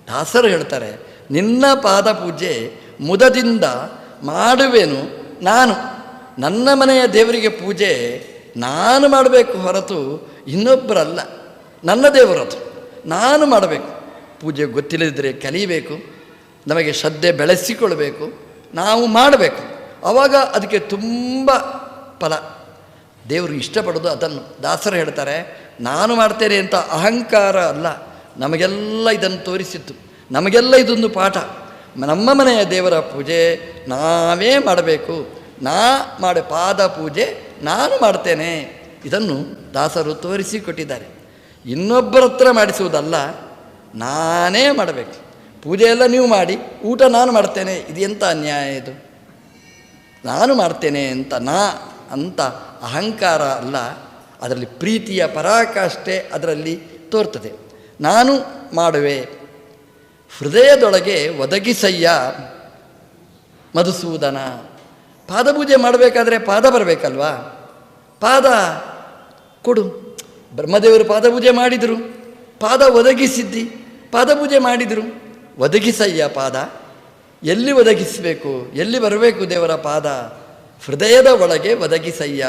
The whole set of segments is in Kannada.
ದಾಸರು ಹೇಳ್ತಾರೆ, ನಿನ್ನ ಪಾದ ಪೂಜೆ ಮುದದಿಂದ ಮಾಡುವೆನು ನಾನು. ನನ್ನ ಮನೆಯ ದೇವರಿಗೆ ಪೂಜೆ ನಾನು ಮಾಡಬೇಕು ಹೊರತು ಇನ್ನೊಬ್ಬರಲ್ಲ. ನನ್ನ ದೇವರದು, ನಾನು ಮಾಡಬೇಕು. ಪೂಜೆ ಗೊತ್ತಿಲ್ಲದಿದ್ದರೆ ಕಲಿಬೇಕು, ನಮಗೆ ಶ್ರದ್ಧೆ ಬೆಳೆಸಿಕೊಳ್ಬೇಕು, ನಾವು ಮಾಡಬೇಕು. ಆವಾಗ ಅದಕ್ಕೆ ತುಂಬ ಫಲ. ದೇವರು ಇಷ್ಟಪಡೋದು ಅದನ್ನು. ದಾಸರು ಹೇಳ್ತಾರೆ, ನಾನು ಮಾಡ್ತೇನೆ ಅಂತ ಅಹಂಕಾರ ಅಲ್ಲ, ನಮಗೆಲ್ಲ ಇದನ್ನು ತೋರಿಸಿತ್ತು, ನಮಗೆಲ್ಲ ಇದೊಂದು ಪಾಠ. ನಮ್ಮ ಮನೆಯ ದೇವರ ಪೂಜೆ ನಾವೇ ಮಾಡಬೇಕು. ಪಾದ ಪೂಜೆ ನಾನು ಮಾಡ್ತೇನೆ, ಇದನ್ನು ದಾಸರು ತೋರಿಸಿಕೊಟ್ಟಿದ್ದಾರೆ. ಇನ್ನೊಬ್ಬರ ಹತ್ರ ಮಾಡಿಸುವುದಲ್ಲ, ನಾನೇ ಮಾಡಬೇಕು. ಪೂಜೆಯೆಲ್ಲ ನೀವು ಮಾಡಿ, ಊಟ ನಾನು ಮಾಡ್ತೇನೆ, ಇದು ಎಂಥ ಅನ್ಯಾಯ ಇದು. ನಾನು ಮಾಡ್ತೇನೆ ಅಂತ ಅಹಂಕಾರ ಅಲ್ಲ, ಅದರಲ್ಲಿ ಪ್ರೀತಿಯ ಪರಾಕಾಷ್ಠೆ ಅದರಲ್ಲಿ ತೋರ್ತದೆ. ನಾನು ಮಾಡುವೆ, ಹೃದಯದೊಳಗೆ ಒದಗಿಸಯ್ಯ ಮಧುಸೂದನ. ಪಾದಪೂಜೆ ಮಾಡಬೇಕಾದ್ರೆ ಪಾದ ಬರಬೇಕಲ್ವಾ? ಪಾದ ಕೊಡು. ಬ್ರಹ್ಮದೇವರು ಪಾದಪೂಜೆ ಮಾಡಿದರು, ಪಾದ ಒದಗಿಸಿದ್ದಿ, ಪಾದಪೂಜೆ ಮಾಡಿದರು. ಒದಗಿಸಯ್ಯ ಪಾದ. ಎಲ್ಲಿ ಒದಗಿಸಬೇಕು, ಎಲ್ಲಿ ಬರಬೇಕು ದೇವರ ಪಾದ? ಹೃದಯದ ಒಳಗೆ ಒದಗಿಸಯ್ಯ.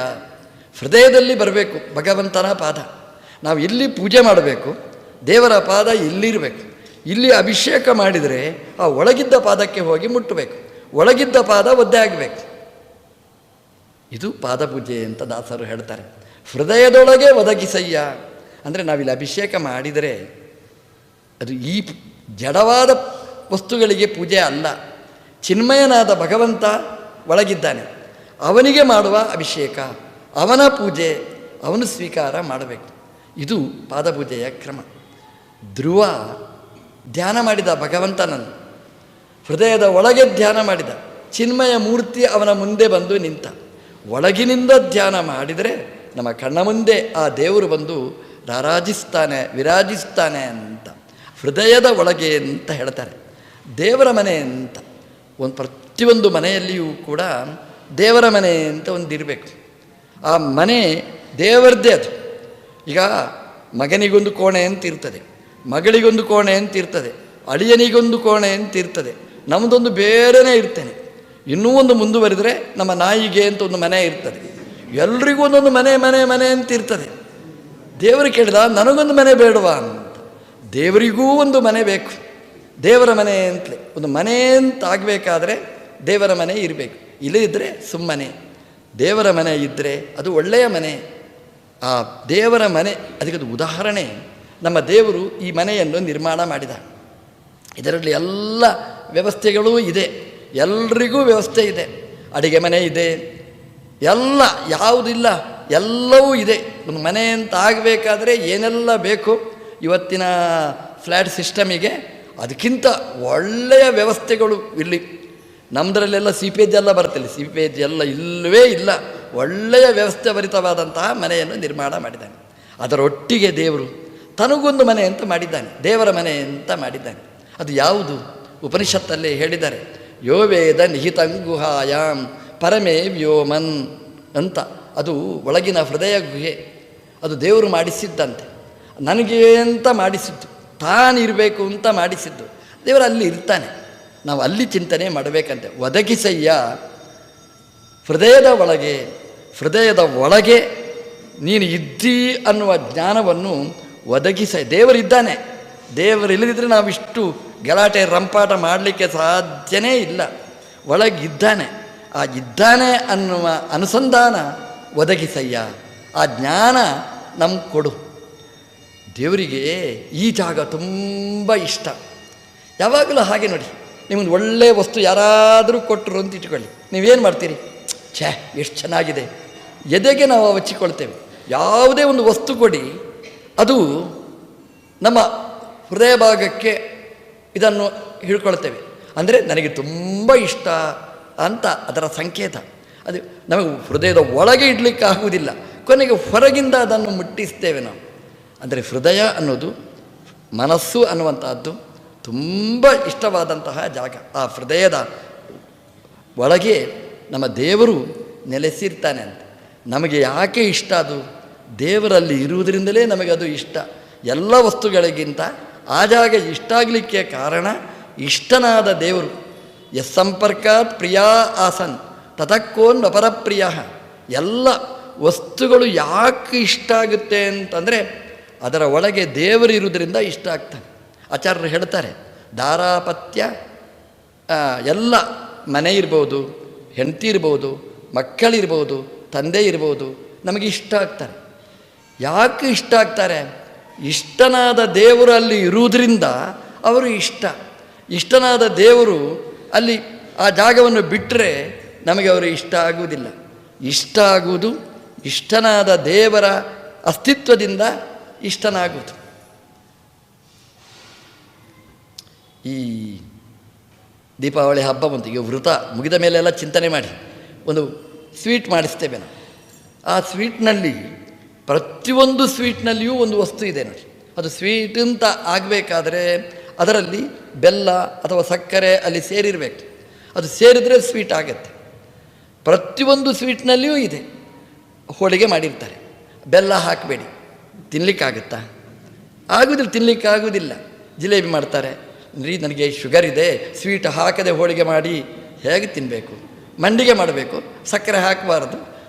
ಹೃದಯದಲ್ಲಿ ಬರಬೇಕು ಭಗವಂತನ ಪಾದ. ನಾವು ಇಲ್ಲಿ ಪೂಜೆ ಮಾಡಬೇಕು, ದೇವರ ಪಾದ ಇಲ್ಲಿರಬೇಕು. ಇಲ್ಲಿ ಅಭಿಷೇಕ ಮಾಡಿದರೆ ಆ ಒಳಗಿದ್ದ ಪಾದಕ್ಕೆ ಹೋಗಿ ಮುಟ್ಟಬೇಕು, ಒಳಗಿದ್ದ ಪಾದ ಒದ್ದೆ ಆಗಬೇಕು. ಇದು ಪಾದಪೂಜೆ ಅಂತ ದಾಸರು ಹೇಳ್ತಾರೆ. ಹೃದಯದೊಳಗೆ ಒದಗಿಸಯ್ಯ ಅಂದರೆ ನಾವಿಲ್ಲಿ ಅಭಿಷೇಕ ಮಾಡಿದರೆ ಅದು ಈ ಜಡವಾದ ವಸ್ತುಗಳಿಗೆ ಪೂಜೆ ಅಲ್ಲ. ಚಿನ್ಮಯನಾದ ಭಗವಂತ ಒಳಗಿದ್ದಾನೆ, ಅವನಿಗೆ ಮಾಡುವ ಅಭಿಷೇಕ, ಅವನ ಪೂಜೆ, ಅವನು ಸ್ವೀಕಾರ ಮಾಡಬೇಕು. ಇದು ಪಾದಪೂಜೆಯ ಕ್ರಮ. ಧ್ರುವ ಧ್ಯಾನ ಮಾಡಿದ ಭಗವಂತನನ್ನು, ಹೃದಯದ ಒಳಗೆ ಧ್ಯಾನ ಮಾಡಿದ. ಚಿನ್ಮಯ ಮೂರ್ತಿ ಅವನ ಮುಂದೆ ಬಂದು ನಿಂತ. ಒಳಗಿನಿಂದ ಧ್ಯಾನ ಮಾಡಿದರೆ ನಮ್ಮ ಕಣ್ಣ ಮುಂದೆ ಆ ದೇವರು ಬಂದು ವಿರಾಜಿಸ್ತಾನೆ ಅಂತ. ಹೃದಯದ ಒಳಗೆ ಅಂತ ಹೇಳ್ತಾರೆ. ದೇವರ ಮನೆ ಅಂತ ಪ್ರತಿಯೊಂದು ಮನೆಯಲ್ಲಿಯೂ ಕೂಡ ದೇವರ ಮನೆ ಅಂತ ಒಂದಿರಬೇಕು. ಆ ಮನೆ ದೇವರದ್ದೇ ಅದು. ಈಗ ಮಗನಿಗೊಂದು ಕೋಣೆ ಅಂತ ಇರ್ತದೆ, ಮಗಳಿಗೊಂದು ಕೋಣೆ ಅಂತ ಇರ್ತದೆ, ಅಳಿಯನಿಗೊಂದು ಕೋಣೆ ಅಂತ ಇರ್ತದೆ. ನಮ್ಮದೊಂದು ಬೇರೆಯೇ ಇರ್ತೇನೆ. ಇನ್ನೂ ಒಂದು ಮುಂದುವರಿದರೆ ನಮ್ಮ ನಾಯಿಗೆ ಅಂತ ಒಂದು ಮನೆ ಇರ್ತದೆ. ಎಲ್ರಿಗೂ ಒಂದೊಂದು ಮನೆ ಮನೆ ಮನೆ ಅಂತ ಇರ್ತದೆ. ದೇವರು ಕೇಳಿದ, ನನಗೊಂದು ಮನೆ ಬೇಡವಾ ಅಂತ. ದೇವರಿಗೂ ಒಂದು ಮನೆ ಬೇಕು, ದೇವರ ಮನೆ ಅಂತಲೇ. ಒಂದು ಮನೆ ಅಂತ ಆಗಬೇಕಾದ್ರೆ ದೇವರ ಮನೆ ಇರಬೇಕು, ಇಲ್ಲದಿದ್ದರೆ ಸುಮ್ಮನೆ. ದೇವರ ಮನೆ ಇದ್ದರೆ ಅದು ಒಳ್ಳೆಯ ಮನೆ. ಆ ದೇವರ ಮನೆ ಅದಕ್ಕೆ ಉದಾಹರಣೆ ನಮ್ಮ ದೇವರು ಈ ಮನೆಯನ್ನು ನಿರ್ಮಾಣ ಮಾಡಿದ. ಇದರಲ್ಲಿ ಎಲ್ಲ ವ್ಯವಸ್ಥೆಗಳೂ ಇದೆ, ಎಲ್ರಿಗೂ ವ್ಯವಸ್ಥೆ ಇದೆ. ಅಡಿಗೆ ಮನೆ ಇದೆ, ಎಲ್ಲ ಯಾವುದಿಲ್ಲ ಎಲ್ಲವೂ ಇದೆ. ಒಂದು ಮನೆ ಅಂತ ಆಗಬೇಕಾದ್ರೆ ಏನೆಲ್ಲ ಬೇಕು ಇವತ್ತಿನ ಫ್ಲ್ಯಾಟ್ ಸಿಸ್ಟಮಿಗೆ ಅದಕ್ಕಿಂತ ಒಳ್ಳೆಯ ವ್ಯವಸ್ಥೆಗಳು ಇಲ್ಲಿ. ನಮ್ಮದರಲ್ಲೆಲ್ಲ ಸೀಪೇಜ್ ಎಲ್ಲ ಬರ್ತಲ್ಲ, ಸೀಪೇಜ್ ಎಲ್ಲ ಇಲ್ಲವೇ ಇಲ್ಲ. ಒಳ್ಳೆಯ ವ್ಯವಸ್ಥೆ ಭರಿತವಾದಂತಹ ಮನೆಯನ್ನು ನಿರ್ಮಾಣ ಮಾಡಿದ್ದಾನೆ. ಅದರೊಟ್ಟಿಗೆ ದೇವರು ತನಗೊಂದು ಮನೆ ಅಂತ ಮಾಡಿದ್ದಾನೆ, ದೇವರ ಮನೆ ಅಂತ ಮಾಡಿದ್ದಾನೆ. ಅದು ಯಾವುದು? ಉಪನಿಷತ್ತಲ್ಲೇ ಹೇಳಿದ್ದಾರೆ, ಯೋ ವೇದ ನಿಹಿತಂಗುಹಾಯಾಮ್ ಪರಮೇ ವ್ಯೋಮನ್ ಅಂತ. ಅದು ಒಳಗಿನ ಹೃದಯ ಗುಹೆ, ಅದು ದೇವರು ಮಾಡಿಸಿದ್ದಂತೆ. ನನಗೆ ಅಂತ ಮಾಡಿಸಿದ್ದು, ತಾನಿರಬೇಕು ಅಂತ ಮಾಡಿಸಿದ್ದು. ದೇವರು ಅಲ್ಲಿ ಇರ್ತಾನೆ, ನಾವು ಅಲ್ಲಿ ಚಿಂತನೆ ಮಾಡಬೇಕಂತೆ. ಒದಗಿಸಯ್ಯ ಹೃದಯದ ಒಳಗೆ ನೀನು ಇದ್ದೀ ಅನ್ನುವ ಜ್ಞಾನವನ್ನು ಒದಗಿಸ. ದೇವರಿದ್ದಾನೆ, ದೇವರಿಲ್ಲದಿದ್ದರೆ ನಾವಿಷ್ಟು ಗಲಾಟೆ ರಂಪಾಟ ಮಾಡಲಿಕ್ಕೆ ಸಾಧ್ಯನೇ ಇಲ್ಲ. ಒಳಗಿದ್ದಾನೆ, ಆ ಇದ್ದಾನೆ ಅನ್ನುವ ಅನುಸಂಧಾನ ಒದಗಿಸಯ್ಯ. ಆ ಜ್ಞಾನ ನಮ್ಗೆ ಕೊಡು. ದೇವರಿಗೆ ಈ ಜಾಗ ತುಂಬ ಇಷ್ಟ. ಯಾವಾಗಲೂ ಹಾಗೆ ನೋಡಿ, ನಿಮ್ಮದು ಒಳ್ಳೆಯ ವಸ್ತು ಯಾರಾದರೂ ಕೊಟ್ಟರು ಅಂತ ಇಟ್ಕೊಳ್ಳಿ, ನೀವೇನು ಮಾಡ್ತೀರಿ? ಛೇ ಎಷ್ಟು ಚೆನ್ನಾಗಿದೆ, ಎದೆಗೆ ನಾವು ಹಚ್ಚಿಕೊಳ್ತೇವೆ. ಯಾವುದೇ ಒಂದು ವಸ್ತು ಕೊಡಿ, ಅದು ನಮ್ಮ ಹೃದಯ ಭಾಗಕ್ಕೆ ಇದನ್ನು ಹಿಡ್ಕೊಳ್ತೇವೆ. ಅಂದರೆ ನನಗೆ ತುಂಬ ಇಷ್ಟ ಅಂತ ಅದರ ಸಂಕೇತ. ಅದು ನಮಗೆ ಹೃದಯದ ಒಳಗೆ ಇಡಲಿಕ್ಕೆ ಆಗುವುದಿಲ್ಲ, ಕೊನೆಗೆ ಹೊರಗಿಂದ ಅದನ್ನು ಮುಟ್ಟಿಸ್ತೇವೆ ನಾವು. ಅಂದರೆ ಹೃದಯ ಅನ್ನೋದು ಮನಸ್ಸು ಅನ್ನುವಂತಹದ್ದು ತುಂಬ ಇಷ್ಟವಾದಂತಹ ಜಾಗ. ಆ ಹೃದಯದ ಒಳಗೆ ನಮ್ಮ ದೇವರು ನೆಲೆಸಿರ್ತಾನೆ ಅಂತ. ನಮಗೆ ಯಾಕೆ ಇಷ್ಟ? ಅದು ದೇವರಲ್ಲಿ ಇರುವುದರಿಂದಲೇ ನಮಗೆ ಅದು ಇಷ್ಟ. ಎಲ್ಲ ವಸ್ತುಗಳಿಗಿಂತ ಆ ಜಾಗ ಇಷ್ಟ ಆಗಲಿಕ್ಕೆ ಕಾರಣ ಇಷ್ಟನಾದ ದೇವರು. ಯಸ್ಸಂಪರ್ಕಾತ್ ಪ್ರಿಯಾ ಆಸನ್ ತತಕ್ಕೋನ್ ಅಪರಪ್ರಿಯ. ಎಲ್ಲ ವಸ್ತುಗಳು ಯಾಕೆ ಇಷ್ಟ ಆಗುತ್ತೆ ಅಂತಂದರೆ ಅದರ ಒಳಗೆ ದೇವರಿರುವುದರಿಂದ ಇಷ್ಟ ಆಗ್ತಾನೆ. ಆಚಾರ್ಯರು ಹೇಳ್ತಾರೆ, ದಾರಾಪತ್ಯ ಎಲ್ಲ ಮನೆ ಇರ್ಬೋದು, ಹೆಂಡತಿ ಇರ್ಬೋದು, ಮಕ್ಕಳಿರ್ಬೋದು, ತಂದೆ ಇರ್ಬೋದು, ನಮಗೆ ಇಷ್ಟ ಆಗ್ತಾರೆ. ಯಾಕೆ ಇಷ್ಟ ಆಗ್ತಾರೆ? ಇಷ್ಟನಾದ ದೇವರು ಅಲ್ಲಿ ಇರುವುದರಿಂದ ಅವರು ಇಷ್ಟ. ಇಷ್ಟನಾದ ದೇವರು ಅಲ್ಲಿ ಆ ಜಾಗವನ್ನು ಬಿಟ್ಟರೆ ನಮಗೆ ಅವರು ಇಷ್ಟ ಆಗುವುದಿಲ್ಲ. ಇಷ್ಟ ಆಗುವುದು ಇಷ್ಟನಾದ ದೇವರ ಅಸ್ತಿತ್ವದಿಂದ ಇಷ್ಟನಾಗುವುದು. ಈ ದೀಪಾವಳಿ ಹಬ್ಬ ಬಂತು, ಈಗ ವೃತ ಮುಗಿದ ಮೇಲೆಲ್ಲ ಚಿಂತನೆ ಮಾಡಿ ಒಂದು ಸ್ವೀಟ್ ಮಾಡಿಸ್ತೇವೆ ನಾವು. ಆ ಸ್ವೀಟ್ನಲ್ಲಿ ಪ್ರತಿಯೊಂದು ಸ್ವೀಟ್ನಲ್ಲಿಯೂ ಒಂದು ವಸ್ತು ಇದೆ ನೋಡಿ. ಅದು ಸ್ವೀಟ್ ಅಂತ ಆಗಬೇಕಾದ್ರೆ ಅದರಲ್ಲಿ ಬೆಲ್ಲ ಅಥವಾ ಸಕ್ಕರೆ ಅಲ್ಲಿ ಸೇರಿರಬೇಕು. ಅದು ಸೇರಿದರೆ ಸ್ವೀಟ್ ಆಗುತ್ತೆ. ಪ್ರತಿಯೊಂದು ಸ್ವೀಟ್ನಲ್ಲಿಯೂ ಇದೆ. ಹೋಳಿಗೆ ಮಾಡಿರ್ತಾರೆ, ಬೆಲ್ಲ ಹಾಕಬೇಡಿ, ತಿನ್ನಲಿಕ್ಕಾಗುತ್ತಾ? ಆಗೋದಿಲ್ಲ, ತಿನ್ನಲಿಕ್ಕಾಗೋದಿಲ್ಲ. ಜಿಲೇಬಿ ಮಾಡ್ತಾರೆ, ರೀ ನನಗೆ ಶುಗರ್ ಇದೆ, ಸ್ವೀಟ್ ಹಾಕದೆ ಹೋಳಿಗೆ ಮಾಡಿ ಹೇಗೆ ತಿನ್ನಬೇಕು? ಮಂಡಿಗೆ ಮಾಡಬೇಕು, ಸಕ್ಕರೆ ಹಾಕಬಾರ್ದು,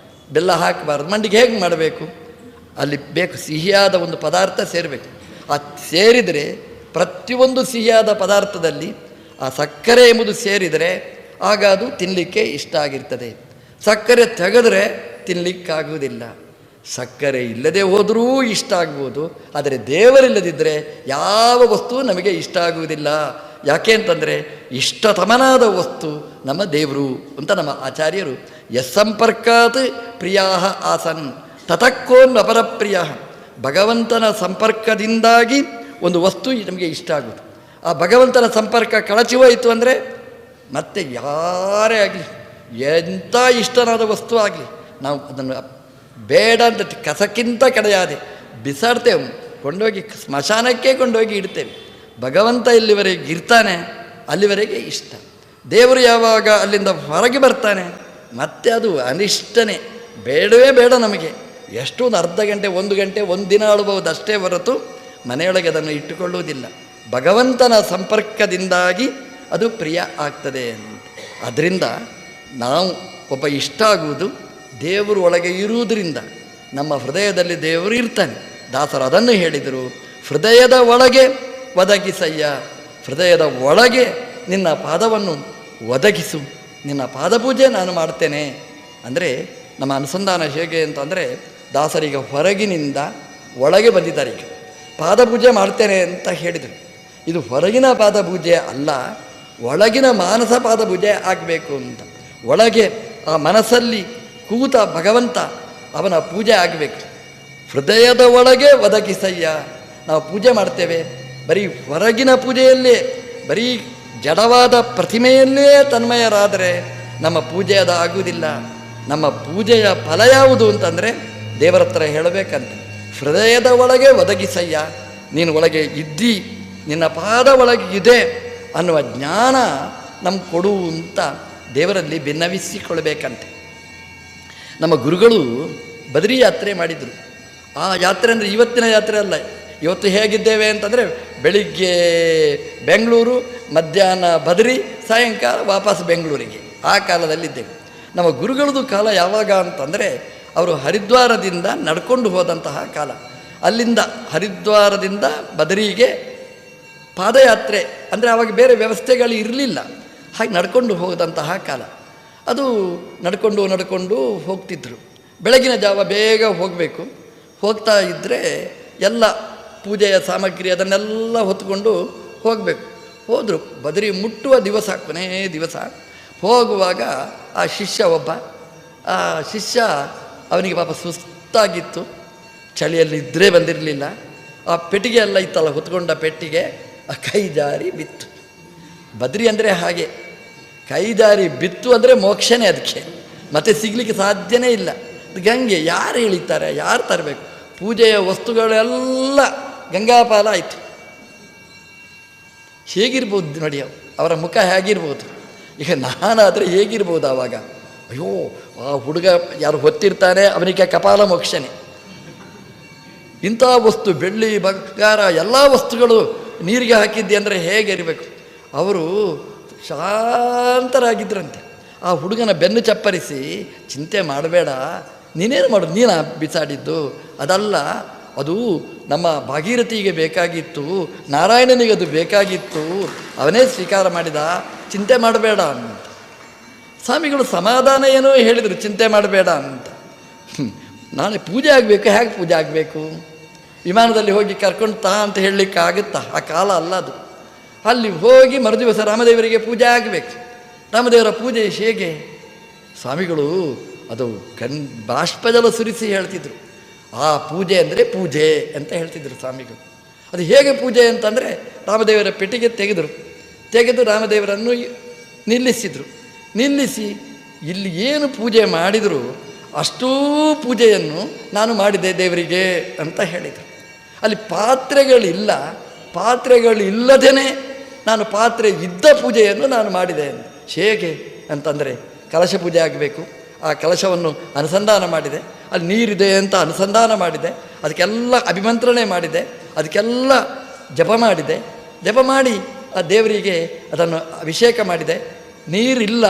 ಬೆಲ್ಲ ಹಾಕಬಾರ್ದು, ಮಂಡಿಗೆ ಹೇಗೆ ಮಾಡಬೇಕು? ಅಲ್ಲಿ ಬೇಕು ಸಿಹಿಯಾದ ಒಂದು ಪದಾರ್ಥ ಸೇರಬೇಕು. ಆ ಸೇರಿದರೆ ಪ್ರತಿಯೊಂದು ಸಿಹಿಯಾದ ಪದಾರ್ಥದಲ್ಲಿ ಆ ಸಕ್ಕರೆ ಎಂಬುದು ಸೇರಿದರೆ ಆಗ ಅದು ತಿನ್ನಲಿಕ್ಕೆ ಇಷ್ಟ ಆಗಿರ್ತದೆ. ಸಕ್ಕರೆ ತೆಗೆದರೆ ತಿನ್ನಲಿಕ್ಕಾಗುವುದಿಲ್ಲ. ಸಕ್ಕರೆ ಇಲ್ಲದೆ ಹೋದರೂ ಇಷ್ಟ ಆಗ್ಬೋದು, ಆದರೆ ದೇವರಿಲ್ಲದಿದ್ದರೆ ಯಾವ ವಸ್ತು ನಮಗೆ ಇಷ್ಟ ಆಗುವುದಿಲ್ಲ. ಯಾಕೆ ಅಂತಂದರೆ ಇಷ್ಟತಮನಾದ ವಸ್ತು ನಮ್ಮ ದೇವರು ಅಂತ ನಮ್ಮ ಆಚಾರ್ಯರು ಯಸ್ಸಂಪರ್ಕಾತ್ ಪ್ರಿಯಾ ಆಸನ್ ತತಕ್ಕೋನ್ ಅಪರಪ್ರಿಯ. ಭಗವಂತನ ಸಂಪರ್ಕದಿಂದಾಗಿ ಒಂದು ವಸ್ತು ನಮಗೆ ಇಷ್ಟ ಆಗುವುದು. ಆ ಭಗವಂತನ ಸಂಪರ್ಕ ಕಳಚಿ ಹೋಯಿತು ಅಂದರೆ ಮತ್ತೆ ಯಾರೇ ಆಗಲಿ, ಎಂಥ ಇಷ್ಟನಾದ ವಸ್ತು ಆಗಲಿ, ನಾವು ಅದನ್ನು ಬೇಡ ಅಂತ ಕಸಕ್ಕಿಂತ ಕಡೆಯಾದೆ ಬಿಸಾಡ್ತೇವೆ, ಕೊಂಡೋಗಿ ಸ್ಮಶಾನಕ್ಕೆ ಕೊಂಡೋಗಿ ಇಡ್ತೇವೆ. ಭಗವಂತ ಇಲ್ಲಿವರೆಗೆ ಇರ್ತಾನೆ ಅಲ್ಲಿವರೆಗೆ ಇಷ್ಟ. ದೇವರು ಯಾವಾಗ ಅಲ್ಲಿಂದ ಹೊರಗೆ ಬರ್ತಾನೆ ಮತ್ತೆ ಅದು ಅನಿಷ್ಟನೇ, ಬೇಡವೇ ಬೇಡ ನಮಗೆ. ಎಷ್ಟು ಒಂದು ಅರ್ಧ ಗಂಟೆ, 1 ಗಂಟೆ, 1 ದಿನ ಆಳ್ಬಹುದು ಅಷ್ಟೇ ಹೊರತು ಮನೆಯೊಳಗೆ ಅದನ್ನು ಇಟ್ಟುಕೊಳ್ಳುವುದಿಲ್ಲ. ಭಗವಂತನ ಸಂಪರ್ಕದಿಂದಾಗಿ ಅದು ಪ್ರಿಯ ಆಗ್ತದೆ ಅಂತ. ಅದರಿಂದ ನಾವು ಒಬ್ಬ ಇಷ್ಟ ಆಗುವುದು ದೇವರು ಒಳಗೆ ಇರುವುದರಿಂದ. ನಮ್ಮ ಹೃದಯದಲ್ಲಿ ದೇವರು ಇರ್ತಾನೆ. ದಾಸರು ಅದನ್ನು ಹೇಳಿದರು, ಹೃದಯದ ಒಳಗೆ ಒದಗಿಸಯ್ಯ, ಹೃದಯದ ಒಳಗೆ ನಿನ್ನ ಪಾದವನ್ನು ಒದಗಿಸು, ನಿನ್ನ ಪಾದಪೂಜೆ ನಾನು ಮಾಡ್ತೇನೆ. ಅಂದರೆ ನಮ್ಮ ಅನುಸಂಧಾನ ಹೇಗೆ ಅಂತಂದರೆ, ದಾಸರೀಗ ಹೊರಗಿನಿಂದ ಒಳಗೆ ಬಂದಿದ್ದಾರೆ. ಈಗ ಪಾದಪೂಜೆ ಮಾಡ್ತೇನೆ ಅಂತ ಹೇಳಿದರು. ಇದು ಹೊರಗಿನ ಪಾದಪೂಜೆ ಅಲ್ಲ, ಒಳಗಿನ ಮಾನಸ ಪಾದಪೂಜೆ ಆಗಬೇಕು ಅಂತ. ಒಳಗೆ ಆ ಮನಸ್ಸಲ್ಲಿ ಕೂತ ಭಗವಂತ ಅವನ ಪೂಜೆ ಆಗಬೇಕು. ಹೃದಯದ ಒಳಗೆ ಒದಗಿಸಯ್ಯ. ನಾವು ಪೂಜೆ ಮಾಡ್ತೇವೆ, ಬರೀ ಹೊರಗಿನ ಪೂಜೆಯಲ್ಲೇ, ಬರೀ ಜಡವಾದ ಪ್ರತಿಮೆಯಲ್ಲೇ ತನ್ಮಯರಾದರೆ ನಮ್ಮ ಪೂಜೆ ಅದು ಆಗುವುದಿಲ್ಲ. ನಮ್ಮ ಪೂಜೆಯ ಫಲ ಯಾವುದು ಅಂತಂದರೆ ದೇವರ ಹತ್ರ ಹೇಳಬೇಕಂತ, ಹೃದಯದ ಒಳಗೆ ಒದಗಿಸಯ್ಯ, ನೀನು ಒಳಗೆ ಇದ್ದಿ, ನಿನ್ನ ಪಾದ ಒಳಗೆ ಇದೆ ಅನ್ನುವ ಜ್ಞಾನ ನಮ್ಗೆ ಕೊಡು ಅಂತ ದೇವರಲ್ಲಿ ಭಿನ್ನವಿಸಿಕೊಳ್ಬೇಕಂತೆ. ನಮ್ಮ ಗುರುಗಳು ಬದರಿ ಯಾತ್ರೆ ಮಾಡಿದರು. ಆ ಯಾತ್ರೆ ಅಂದರೆ ಇವತ್ತಿನ ಯಾತ್ರೆ ಅಲ್ಲ. ಇವತ್ತು ಹೇಗಿದ್ದೇವೆ ಅಂತಂದರೆ ಬೆಳಿಗ್ಗೆ ಬೆಂಗಳೂರು, ಮಧ್ಯಾಹ್ನ ಬದರಿ, ಸಾಯಂಕಾಲ ವಾಪಸ್ ಬೆಂಗಳೂರಿಗೆ, ಆ ಕಾಲದಲ್ಲಿದ್ದೇವೆ. ನಮ್ಮ ಗುರುಗಳದ್ದು ಕಾಲ ಯಾವಾಗ ಅಂತಂದರೆ ಅವರು ಹರಿದ್ವಾರದಿಂದ ನಡ್ಕೊಂಡು ಹೋದಂತಹ ಕಾಲ. ಅಲ್ಲಿಂದ ಹರಿದ್ವಾರದಿಂದ ಬದರಿಗೆ ಪಾದಯಾತ್ರೆ, ಅಂದರೆ ಆವಾಗ ಬೇರೆ ವ್ಯವಸ್ಥೆಗಳು ಇರಲಿಲ್ಲ, ಹಾಗೆ ನಡ್ಕೊಂಡು ಹೋದಂತಹ ಕಾಲ. ಅದು ನಡ್ಕೊಂಡು ಹೋಗ್ತಿದ್ರು. ಬೆಳಗಿನ ಜಾವ ಬೇಗ ಹೋಗಬೇಕು. ಹೋಗ್ತಾ ಇದ್ದರೆ ಎಲ್ಲ ಪೂಜೆಯ ಸಾಮಗ್ರಿ ಅದನ್ನೆಲ್ಲ ಹೊತ್ಕೊಂಡು ಹೋಗಬೇಕು. ಹೋದರು. ಬದರಿ ಮುಟ್ಟುವ ದಿವಸ, ಕೊನೆಯ ದಿವಸ ಹೋಗುವಾಗ ಆ ಶಿಷ್ಯ ಒಬ್ಬ, ಆ ಶಿಷ್ಯ ಅವನಿಗೆ ಪಾಪ ಸುಸ್ತಾಗಿತ್ತು, ಚಳಿಯಲ್ಲಿ ಇದ್ದರೆ ಬಂದಿರಲಿಲ್ಲ. ಆ ಪೆಟ್ಟಿಗೆ ಎಲ್ಲ ಇತ್ತಲ್ಲ, ಹೊತ್ಕೊಂಡ ಪೆಟ್ಟಿಗೆ ಆ ಕೈ ಜಾರಿ ಬಿತ್ತು. ಬದ್ರಿ ಅಂದರೆ ಹಾಗೆ, ಕೈ ಜಾರಿ ಬಿತ್ತು ಅಂದರೆ ಮೋಕ್ಷನೇ ಅದಕ್ಕೆ, ಮತ್ತೆ ಸಿಗಲಿಕ್ಕೆ ಸಾಧ್ಯನೇ ಇಲ್ಲ. ಗಂಗೆ ಯಾರು ಇಳಿತಾರೆ, ಯಾರು ತರಬೇಕು? ಪೂಜೆಯ ವಸ್ತುಗಳೆಲ್ಲ ಗಂಗಾಪಾಲ ಆಯಿತು. ಹೇಗಿರ್ಬೋದು ನೋಡಿ ಅವರ ಮುಖ, ಹೇಗಿರ್ಬೋದು? ಈಗ ನಾನಾದರೆ ಹೇಗಿರ್ಬೋದು ಆವಾಗ? ಅಯ್ಯೋ, ಆ ಹುಡುಗ ಯಾರು ಹೊತ್ತಿರ್ತಾನೆ ಅವನಿಗೆ ಕಪಾಲ ಮೋಕ್ಷನೇ. ಇಂಥ ವಸ್ತು, ಬೆಳ್ಳಿ ಬಂಗಾರ ಎಲ್ಲ ವಸ್ತುಗಳು ನೀರಿಗೆ ಹಾಕಿದ್ದೆ ಅಂದರೆ ಹೇಗೆ ಇರಬೇಕು. ಅವರು ಶಾಂತರಾಗಿದ್ದರಂತೆ. ಆ ಹುಡುಗನ ಬೆನ್ನು ಚಪ್ಪರಿಸಿ, ಚಿಂತೆ ಮಾಡಬೇಡ, ನೀನೇನು ಮಾಡೋದು, ನೀನು ಬಿಸಾಡಿದ್ದು ಅದಲ್ಲ, ಅದು ನಮ್ಮ ಭಾಗೀರಥಿಗೆ ಬೇಕಾಗಿತ್ತು, ನಾರಾಯಣನಿಗೆ ಅದು ಬೇಕಾಗಿತ್ತು, ಅವನೇ ಸ್ವೀಕಾರ ಮಾಡಿದ, ಚಿಂತೆ ಮಾಡಬೇಡ ಅಂತ. ಸ್ವಾಮಿಗಳು ಸಮಾಧಾನ ಏನೋ ಹೇಳಿದರು, ಚಿಂತೆ ಮಾಡಬೇಡ ಅಂತ. ನಾಳೆ ಪೂಜೆ ಆಗಬೇಕು, ಹೇಗೆ ಪೂಜೆ ಆಗಬೇಕು? ವಿಮಾನದಲ್ಲಿ ಹೋಗಿ ಕರ್ಕೊಂಡು ತಾ ಅಂತ ಹೇಳಲಿಕ್ಕಾಗುತ್ತಾ? ಆ ಕಾಲ ಅಲ್ಲ ಅದು. ಅಲ್ಲಿ ಹೋಗಿ ಮರುದಿವಸ ರಾಮದೇವರಿಗೆ ಪೂಜೆ ಆಗಬೇಕು. ರಾಮದೇವರ ಪೂಜೆ ಹೇಗೆ? ಸ್ವಾಮಿಗಳು ಅದು ಬಾಷ್ಪಜಲ ಸುರಿಸಿ ಹೇಳ್ತಿದ್ರು. ಆ ಪೂಜೆ ಅಂದರೆ ಪೂಜೆ ಅಂತ ಹೇಳ್ತಿದ್ರು ಸ್ವಾಮಿಗಳು. ಅದು ಹೇಗೆ ಪೂಜೆ ಅಂತಂದರೆ, ರಾಮದೇವರ ಪೆಟ್ಟಿಗೆ ತೆಗೆದು ರಾಮದೇವರನ್ನು ನಿಲ್ಲಿಸಿದರು. ನಿಲ್ಲಿಸಿ ಇಲ್ಲಿ ಏನು ಪೂಜೆ ಮಾಡಿದರೂ ಅಷ್ಟೂ ಪೂಜೆಯನ್ನು ನಾನು ಮಾಡಿದೆ ದೇವರಿಗೆ ಅಂತ ಹೇಳಿದರು. ಅಲ್ಲಿ ಪಾತ್ರೆಗಳಿಲ್ಲದೇ ನಾನು ಪಾತ್ರೆ ಇದ್ದ ಪೂಜೆಯನ್ನು ನಾನು ಮಾಡಿದೆ ಅಂತ. ಹೇಗೆ ಅಂತಂದರೆ, ಕಲಶ ಪೂಜೆ ಆಗಬೇಕು, ಆ ಕಲಶವನ್ನು ಅನುಸಂಧಾನ ಮಾಡಿದೆ, ಅಲ್ಲಿ ನೀರಿದೆ ಅಂತ ಅನುಸಂಧಾನ ಮಾಡಿದೆ, ಅದಕ್ಕೆಲ್ಲ ಅಭಿಮಂತ್ರಣೆ ಮಾಡಿದೆ, ಅದಕ್ಕೆಲ್ಲ ಜಪ ಮಾಡಿ ಆ ದೇವರಿಗೆ ಅದನ್ನು ಅಭಿಷೇಕ ಮಾಡಿದೆ. ನೀರಿಲ್ಲ,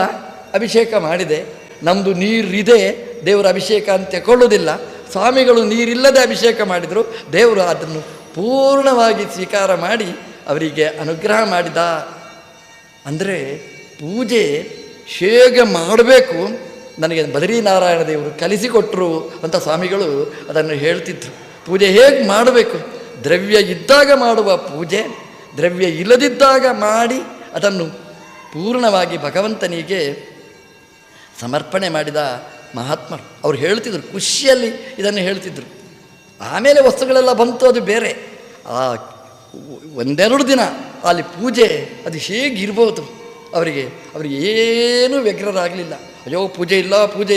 ಅಭಿಷೇಕ ಮಾಡಿದೆ. ನಮ್ಮದು ನೀರಿದೆ, ದೇವರ ಅಭಿಷೇಕ ಅಂತ ತಗೊಳ್ಳೋದಿಲ್ಲ. ಸ್ವಾಮಿಗಳು ನೀರಿಲ್ಲದೆ ಅಭಿಷೇಕ ಮಾಡಿದರು, ದೇವರು ಅದನ್ನು ಪೂರ್ಣವಾಗಿ ಸ್ವೀಕಾರ ಮಾಡಿ ಅವರಿಗೆ ಅನುಗ್ರಹ ಮಾಡಿದ. ಅಂದರೆ ಪೂಜೆ ಹೇಗೆ ಮಾಡಬೇಕು ನನಗೆ ಬದರೀನಾರಾಯಣ ದೇವರು ಕಲಿಸಿಕೊಟ್ರು ಅಂತ ಸ್ವಾಮಿಗಳು ಅದನ್ನು ಹೇಳ್ತಿದ್ರು. ಪೂಜೆ ಹೇಗೆ ಮಾಡಬೇಕು? ದ್ರವ್ಯ ಇದ್ದಾಗ ಮಾಡುವ ಪೂಜೆ, ದ್ರವ್ಯ ಇಲ್ಲದಿದ್ದಾಗ ಮಾಡಿ ಅದನ್ನು ಪೂರ್ಣವಾಗಿ ಭಗವಂತನಿಗೆ ಸಮರ್ಪಣೆ ಮಾಡಿದ ಮಹಾತ್ಮರು. ಅವ್ರು ಹೇಳ್ತಿದ್ರು, ಖುಷಿಯಲ್ಲಿ ಇದನ್ನು ಹೇಳ್ತಿದ್ರು. ಆಮೇಲೆ ವಸ್ತುಗಳೆಲ್ಲ ಬಂತು, ಅದು ಬೇರೆ. ಆ ಒಂದೆರಡು ದಿನ ಅಲ್ಲಿ ಪೂಜೆ ಅದು ಹೇಗಿರ್ಬೋದು ಅವರಿಗೆ ಏನೂ ವ್ಯಗ್ರರಾಗಲಿಲ್ಲ. ಅಯ್ಯೋ ಪೂಜೆ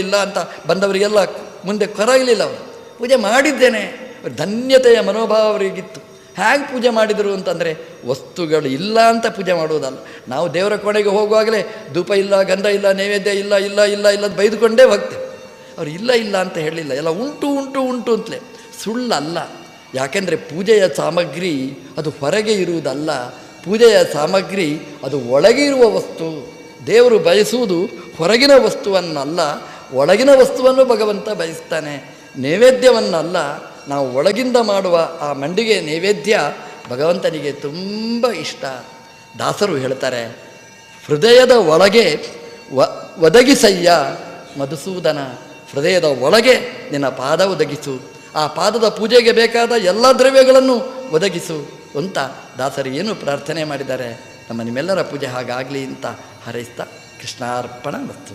ಇಲ್ಲ ಅಂತ ಬಂದವರಿಗೆಲ್ಲ ಮುಂದೆ ಕೊರಗಲಿಲ್ಲ. ಅವರು ಪೂಜೆ ಮಾಡಿದ್ದೇನೆ, ಧನ್ಯತೆಯ ಮನೋಭಾವ ಅವರಿಗಿತ್ತು. ಹೇಗೆ ಪೂಜೆ ಮಾಡಿದರು ಅಂತಂದರೆ, ವಸ್ತುಗಳು ಇಲ್ಲ ಅಂತ ಪೂಜೆ ಮಾಡುವುದಲ್ಲ. ನಾವು ದೇವರ ಕೋಣೆಗೆ ಹೋಗುವಾಗಲೇ ಧೂಪ ಇಲ್ಲ, ಗಂಧ ಇಲ್ಲ, ನೈವೇದ್ಯ ಇಲ್ಲ ಬೈದುಕೊಂಡೇ ಹೋಗ್ತೇವೆ. ಅವರು ಇಲ್ಲ ಅಂತ ಹೇಳಲಿಲ್ಲ, ಎಲ್ಲ ಉಂಟು ಅಂತಲೇ. ಸುಳ್ಳಲ್ಲ. ಯಾಕೆಂದರೆ ಪೂಜೆಯ ಸಾಮಗ್ರಿ ಅದು ಹೊರಗೆ ಇರುವುದಲ್ಲ, ಪೂಜೆಯ ಸಾಮಗ್ರಿ ಅದು ಒಳಗೆ ಇರುವ ವಸ್ತು. ದೇವರು ಬಯಸುವುದು ಹೊರಗಿನ ವಸ್ತುವನ್ನಲ್ಲ, ಒಳಗಿನ ವಸ್ತುವನ್ನು ಭಗವಂತ ಬಯಸ್ತಾನೆ, ನೈವೇದ್ಯವನ್ನಲ್ಲ. ನಾವು ಒಳಗಿಂದ ಮಾಡುವ ಆ ಮಂಡಿಗೆ ನೈವೇದ್ಯ ಭಗವಂತನಿಗೆ ತುಂಬ ಇಷ್ಟ. ದಾಸರು ಹೇಳ್ತಾರೆ, ಹೃದಯದ ಒಳಗೆ ಒದಗಿಸಯ್ಯ ಮಧುಸೂದನ, ಹೃದಯದ ಒಳಗೆ ನಿನ್ನ ಪಾದ ಒದಗಿಸು, ಆ ಪಾದದ ಪೂಜೆಗೆ ಬೇಕಾದ ಎಲ್ಲ ದ್ರವ್ಯಗಳನ್ನು ಒದಗಿಸು ಅಂತ ದಾಸರು ಏನು ಪ್ರಾರ್ಥನೆ ಮಾಡಿದ್ದಾರೆ. ನಿಮ್ಮೆಲ್ಲರ ಪೂಜೆ ಹಾಗಾಗಲಿ ಅಂತ ಹಾರೈಸ್ತಾ ಕೃಷ್ಣಾರ್ಪಣ ವಸ್ತು.